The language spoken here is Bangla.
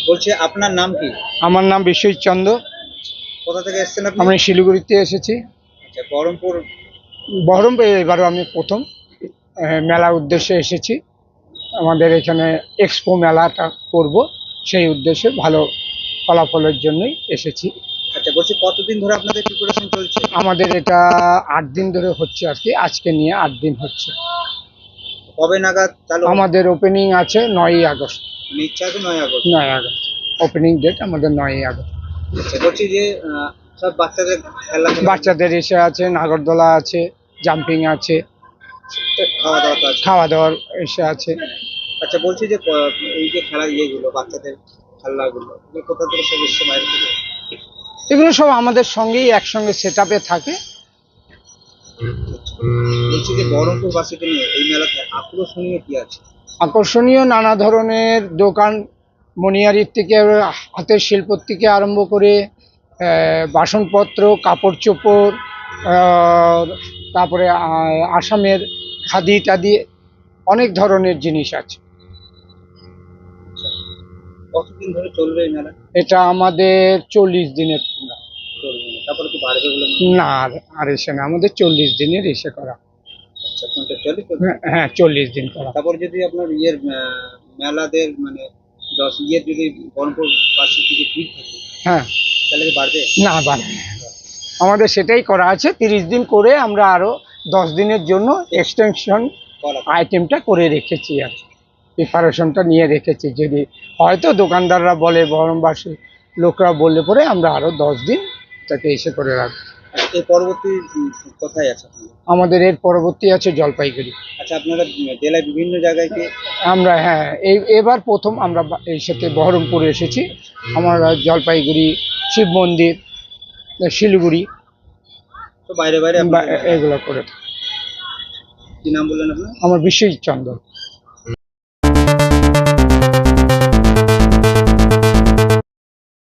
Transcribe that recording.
বলছি আপনার নাম কি? আমার নাম বিশ্বজিৎ চন্দ্র। কোথা থেকে এসেছেন আপনি? আমি শিলিগুড়িতে এসেছি। আচ্ছা, বহরমপুর। বহরমপুর এবারও আমি প্রথম মেলা উদ্দেশ্যে এসেছি। আমাদের এখানে এক্সপো মেলাটা করব, সেই উদ্দেশ্যে ভালো ফলাফলের জন্যই এসেছি। আচ্ছা, বলছি কতদিন ধরে আপনাদের প্রিপারেশন চলছে? আমাদের এটা 8 দিন ধরে হচ্ছে আর কি, আজকে নিয়ে 8 দিন হচ্ছে। কবে নাগাদ চালু হবে? আমাদের ওপেনিং আছে 9ই আগস্ট। মানে ইচ্ছা আছে 9 আগস্ট। 9 আগস্ট ওপেনিং ডেট আমাদের 9ই আগস্ট। আচ্ছা, বলছি যে সব বাচ্চাদের খেলা বাচ্চাদের এসে আছে, নাগরদোলা আছে, জাম্পিং আছে, খাওয়া দাওয়া তো আছে। খাওয়া দাওয়ার এসে আছে। আচ্ছা, বলছি যে এই যে খেলা ইয়েগুলো বাচ্চাদের খেলনাগুলো এগুলো কোথা থেকে সব এসছে বাইরে থেকে? এগুলো সব আমাদের সঙ্গেই একসঙ্গে সেট আপে থাকে। বলছি যে বহরমপুর বাসীকে নিয়ে এই মেলাতে আকর্ষণীয় কি আছে? আকর্ষণীয় নানা ধরনের দোকান, মনিয়ারির থেকে হাতের শিল্প থেকে আরম্ভ করে বাসনপত্র, কাপড় চোপড়, তারপরে আসামের খাদি টাদি, অনেক ধরনের জিনিস আছে। কতদিন ধরে চলবে এই মেলা? এটা আমাদের 40 দিনের program। চলবে না। তারপরে কি বাড়বে বলে না, আর এসে না, আমাদের 40 দিনের এসে করা। আচ্ছা, কোনটা চলে? হ্যাঁ, 40 দিন করা। তারপর যদি আপনার ইয়ের মেলাদের মানে 10 ইয়ের যদি বহরমপুর বাসীর যদি ভিড় থাকে হ্যাঁ, তাহলে কি বাড়বে? না বাড়বে। আমাদের সেটাই করা আছে, 30 দিন করে আমরা আরো 10 দিনের জন্য এক্সটেনশন করা আইটেমটা করে রেখেছি আর প্রিপারেশনটা নিয়ে রেখেছি। যদি হয়তো দোকানদাররা বলে, বহরমবাসী লোকরা বললে পরে আমরা আরো 10 দিন এটাকে এসে করে রাখবো। এই পরবর্তী কোথায় আছে আপনাদের? আমাদের এর পরবর্তী আছে জলপাইগুড়ি। আচ্ছা, আপনারা জেলায় বিভিন্ন জায়গায় কি? আমরা হ্যাঁ, এবার প্রথম আমরা এই সাথে বহরমপুরে এসেছি। আমরা জলপাইগুড়ি, শিব মন্দির, শিলিগুড়ি তো বাইরে বাইরে আপনাদের মেলা? এগুলো করে থাকি। কি নাম বললেন আপনার? আমার বিশ্বজিৎ চন্দ্র।